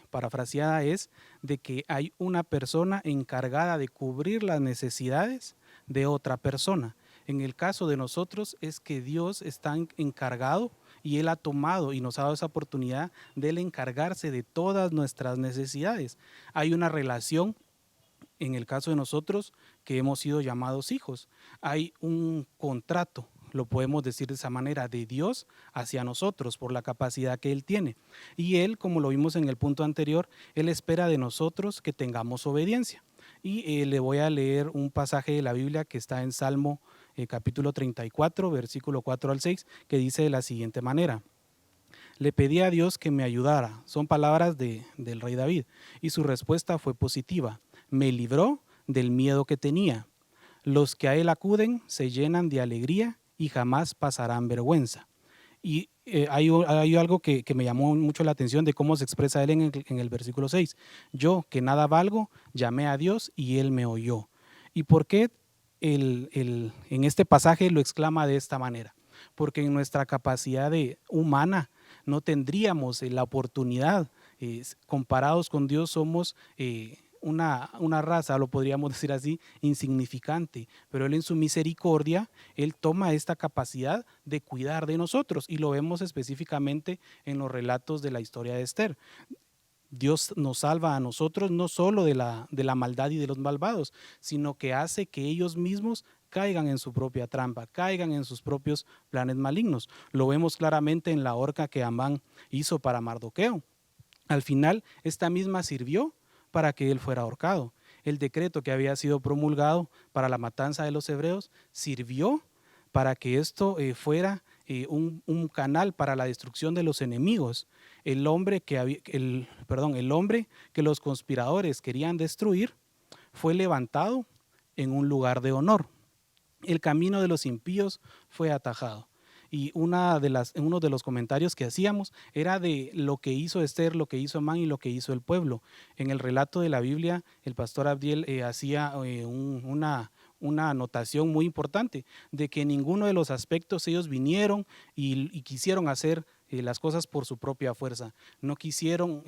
parafraseada es de que hay una persona encargada de cubrir las necesidades de otra persona. En el caso de nosotros es que Dios está encargado y Él ha tomado y nos ha dado esa oportunidad de Él encargarse de todas nuestras necesidades. Hay una relación. En el caso de nosotros, que hemos sido llamados hijos, hay un contrato, lo podemos decir de esa manera, de Dios hacia nosotros por la capacidad que Él tiene. Y Él, como lo vimos en el punto anterior, Él espera de nosotros que tengamos obediencia. Y le voy a leer un pasaje de la Biblia que está en Salmo capítulo 34, versículo 4 al 6, que dice de la siguiente manera. Le pedí a Dios que me ayudara. Son palabras del rey David. Y su respuesta fue positiva. Me libró del miedo que tenía. Los que a Él acuden se llenan de alegría y jamás pasarán vergüenza. Y hay algo que me llamó mucho la atención de cómo se expresa Él en el versículo 6. Yo, que nada valgo, llamé a Dios y Él me oyó. ¿Y por qué en este pasaje lo exclama de esta manera? Porque en nuestra capacidad humana no tendríamos la oportunidad. Comparados con Dios somos una raza, lo podríamos decir así, insignificante, pero Él en su misericordia, Él toma esta capacidad de cuidar de nosotros y lo vemos específicamente en los relatos de la historia de Esther. Dios nos salva a nosotros no solo de la maldad y de los malvados, sino que hace que ellos mismos caigan en su propia trampa, caigan en sus propios planes malignos. Lo vemos claramente en la horca que Amán hizo para Mardoqueo. Al final, esta misma sirvió para que él fuera ahorcado. El decreto que había sido promulgado para la matanza de los hebreos sirvió para que esto fuera un canal para la destrucción de los enemigos. El hombre que los conspiradores querían destruir fue levantado en un lugar de honor. El camino de los impíos fue atajado. Y uno de los comentarios que hacíamos era de lo que hizo Esther, lo que hizo Amán y lo que hizo el pueblo. En el relato de la Biblia, el pastor Abdiel hacía una anotación muy importante de que en ninguno de los aspectos ellos vinieron y quisieron hacer las cosas por su propia fuerza. No hicieron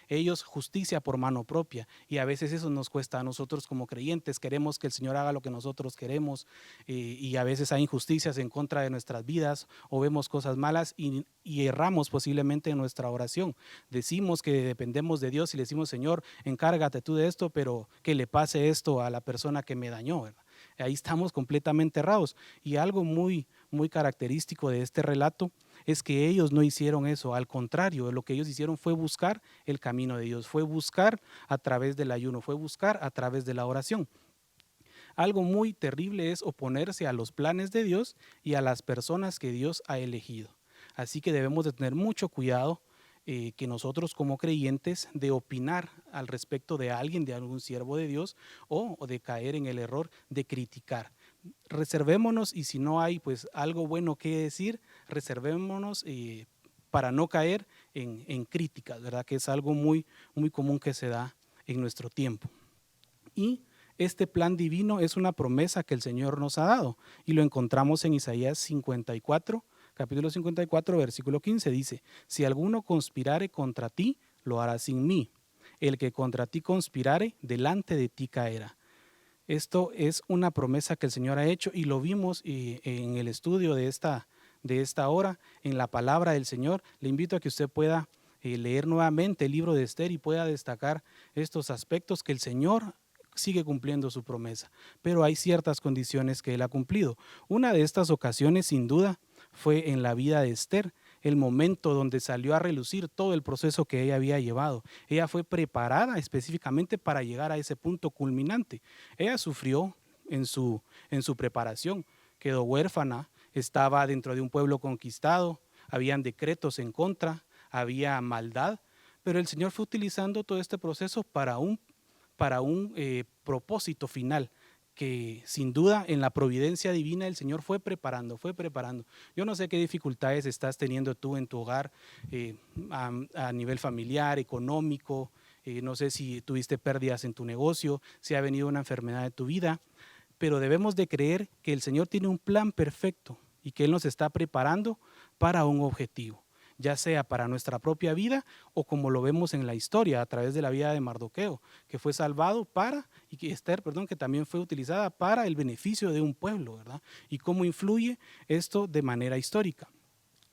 ellos justicia por mano propia. Y a veces eso nos cuesta a nosotros como creyentes. Queremos que el Señor haga lo que nosotros queremos y a veces hay injusticias en contra de nuestras vidas o vemos cosas malas y erramos posiblemente en nuestra oración. Decimos que dependemos de Dios y le decimos, Señor, encárgate tú de esto, pero que le pase esto a la persona que me dañó, ¿verdad? Ahí estamos completamente errados. Y algo muy, muy característico de este relato es que ellos no hicieron eso, al contrario, lo que ellos hicieron fue buscar el camino de Dios, fue buscar a través del ayuno, fue buscar a través de la oración. Algo muy terrible es oponerse a los planes de Dios y a las personas que Dios ha elegido. Así que debemos de tener mucho cuidado que nosotros como creyentes de opinar al respecto de alguien, de algún siervo de Dios, o de caer en el error de criticar. Reservémonos, y si no hay pues algo bueno que decir, reservémonos para no caer en críticas, ¿verdad? Que es algo muy, muy común que se da en nuestro tiempo. Y este plan divino es una promesa que el Señor nos ha dado, y lo encontramos en Isaías 54, capítulo 54, versículo 15, dice: si alguno conspirare contra ti, lo hará sin mí. El que contra ti conspirare, delante de ti caerá. Esto es una promesa que el Señor ha hecho, y lo vimos en el estudio de esta hora, en la palabra del Señor. Le invito a que usted pueda leer nuevamente el libro de Esther y pueda destacar estos aspectos que el Señor sigue cumpliendo su promesa, pero hay ciertas condiciones que Él ha cumplido. Una de estas ocasiones, sin duda, fue en la vida de Esther, el momento donde salió a relucir todo el proceso que ella había llevado. Ella fue preparada específicamente para llegar a ese punto culminante. Ella sufrió en su preparación, quedó huérfana, estaba dentro de un pueblo conquistado, habían decretos en contra, había maldad, pero el Señor fue utilizando todo este proceso para un propósito final, que sin duda en la providencia divina el Señor fue preparando. Yo no sé qué dificultades estás teniendo tú en tu hogar, a nivel familiar, económico, no sé si tuviste pérdidas en tu negocio, si ha venido una enfermedad de tu vida, pero debemos de creer que el Señor tiene un plan perfecto y que Él nos está preparando para un objetivo, ya sea para nuestra propia vida o como lo vemos en la historia a través de la vida de Mardoqueo, que fue salvado y que Esther, que también fue utilizada para el beneficio de un pueblo, ¿verdad? Y cómo influye esto de manera histórica.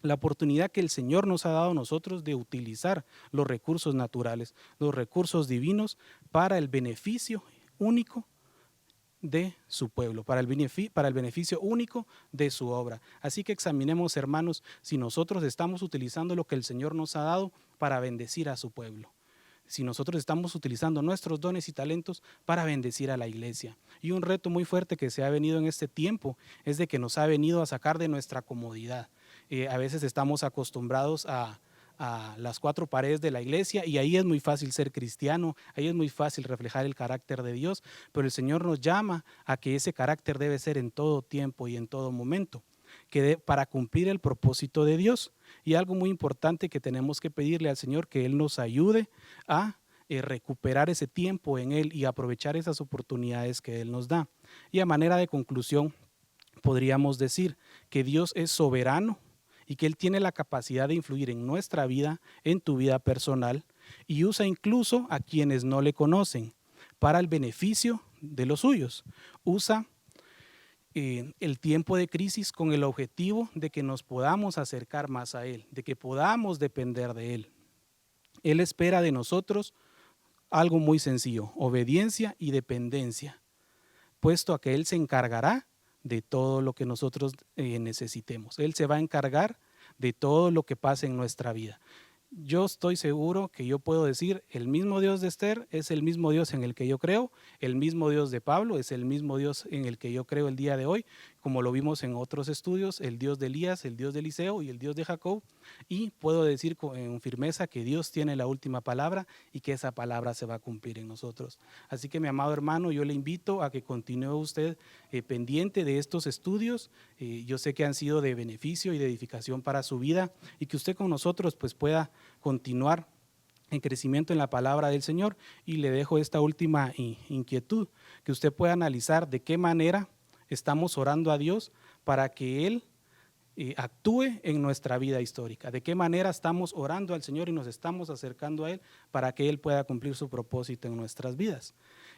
La oportunidad que el Señor nos ha dado a nosotros de utilizar los recursos naturales, los recursos divinos para el beneficio único de su pueblo, para el beneficio único de su obra. Así que examinemos, hermanos, si nosotros estamos utilizando lo que el Señor nos ha dado para bendecir a su pueblo, si nosotros estamos utilizando nuestros dones y talentos para bendecir a la iglesia. Y un reto muy fuerte que se ha venido en este tiempo es de que nos ha venido a sacar de nuestra comodidad. A veces estamos acostumbrados a las cuatro paredes de la iglesia, y ahí es muy fácil ser cristiano, ahí es muy fácil reflejar el carácter de Dios, pero el Señor nos llama a que ese carácter debe ser en todo tiempo y en todo momento, para cumplir el propósito de Dios. Y algo muy importante que tenemos que pedirle al Señor, que Él nos ayude a recuperar ese tiempo en Él y aprovechar esas oportunidades que Él nos da. Y a manera de conclusión, podríamos decir que Dios es soberano y que Él tiene la capacidad de influir en nuestra vida, en tu vida personal, y usa incluso a quienes no le conocen para el beneficio de los suyos. Usa el tiempo de crisis con el objetivo de que nos podamos acercar más a Él, de que podamos depender de Él. Él espera de nosotros algo muy sencillo: obediencia y dependencia, puesto a que Él se encargará de todo lo que nosotros necesitemos. Él se va a encargar de todo lo que pase en nuestra vida. Yo estoy seguro que yo puedo decir: el mismo Dios de Esther es el mismo Dios en el que yo creo, el mismo Dios de Pablo es el mismo Dios en el que yo creo el día de hoy, como lo vimos en otros estudios, el Dios de Elías, el Dios de Eliseo y el Dios de Jacob, y puedo decir con firmeza que Dios tiene la última palabra y que esa palabra se va a cumplir en nosotros. Así que, mi amado hermano, yo le invito a que continúe usted pendiente de estos estudios. Yo sé que han sido de beneficio y de edificación para su vida, y que usted con nosotros pues pueda continuar en crecimiento en la palabra del Señor. Y le dejo esta última inquietud, que usted pueda analizar de qué manera estamos orando a Dios para que Él actúe en nuestra vida histórica, de qué manera estamos orando al Señor y nos estamos acercando a Él para que Él pueda cumplir su propósito en nuestras vidas.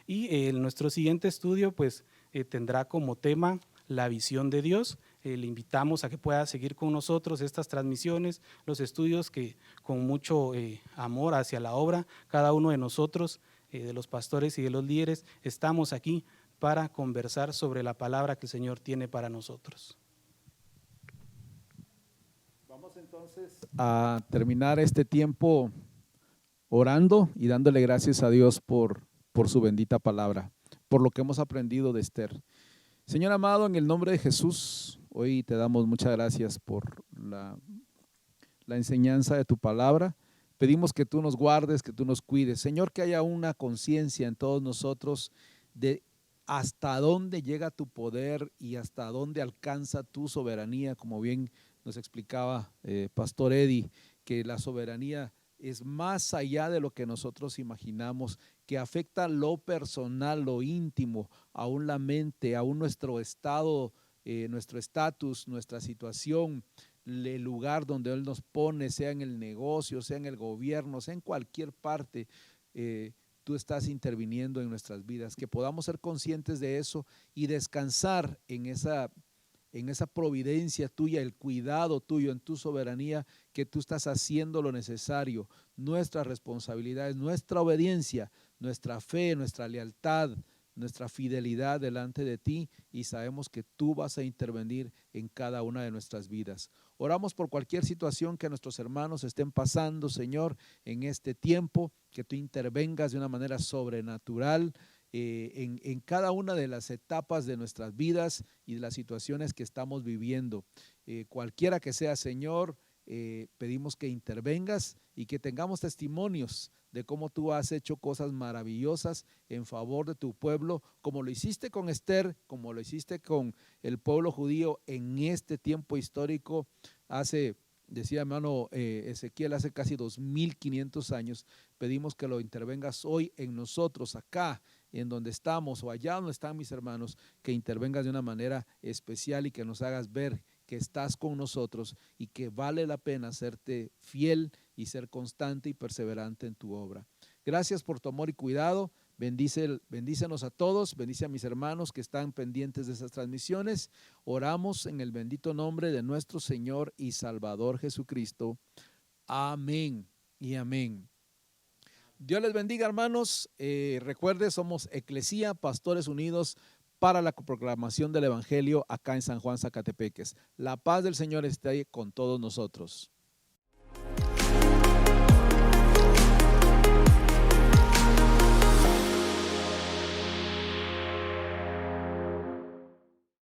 Y nuestro siguiente estudio pues tendrá como tema la visión de Dios. Le invitamos a que pueda seguir con nosotros estas transmisiones, los estudios que con mucho amor hacia la obra, cada uno de nosotros, de los pastores y de los líderes, estamos aquí para conversar sobre la palabra que el Señor tiene para nosotros. Vamos a a terminar este tiempo orando y dándole gracias a Dios por su bendita palabra, por lo que hemos aprendido de Esther. Señor amado, en el nombre de Jesús, hoy te damos muchas gracias por la enseñanza de tu palabra. Pedimos que tú nos guardes, que tú nos cuides. Señor, que haya una conciencia en todos nosotros de hasta dónde llega tu poder y hasta dónde alcanza tu soberanía, como bien nos explicaba Pastor Eddie, que la soberanía es más allá de lo que nosotros imaginamos, que afecta lo personal, lo íntimo, aún la mente, aún nuestro estado, nuestro estatus, nuestra situación, el lugar donde Él nos pone, sea en el negocio, sea en el gobierno, sea en cualquier parte, tú estás interviniendo en nuestras vidas, que podamos ser conscientes de eso y descansar en esa providencia tuya, el cuidado tuyo, en tu soberanía, que tú estás haciendo lo necesario. Nuestras responsabilidades, nuestra obediencia, nuestra fe, nuestra lealtad, nuestra fidelidad delante de ti, y sabemos que tú vas a intervenir en cada una de nuestras vidas. Oramos por cualquier situación que nuestros hermanos estén pasando, Señor, en este tiempo, que tú intervengas de una manera sobrenatural, en cada una de las etapas de nuestras vidas y de las situaciones que estamos viviendo. Cualquiera que sea, Señor, pedimos que intervengas y que tengamos testimonios de cómo tú has hecho cosas maravillosas en favor de tu pueblo, como lo hiciste con Esther, como lo hiciste con el pueblo judío en este tiempo histórico. Decía hermano Ezequiel, hace casi 2500 años. Pedimos que lo intervengas hoy en nosotros, acá en donde estamos o allá donde están mis hermanos, que intervengas de una manera especial y que nos hagas ver que estás con nosotros y que vale la pena serte fiel y ser constante y perseverante en tu obra. Gracias por tu amor y cuidado. Bendícenos a todos, bendice a mis hermanos que están pendientes de esas transmisiones. Oramos en el bendito nombre de nuestro Señor y Salvador Jesucristo. Amén y amén. Dios les bendiga, hermanos. Recuerde, somos Eclesía, Pastores Unidos para la proclamación del Evangelio acá en San Juan, Zacatepeques. La paz del Señor esté con todos nosotros.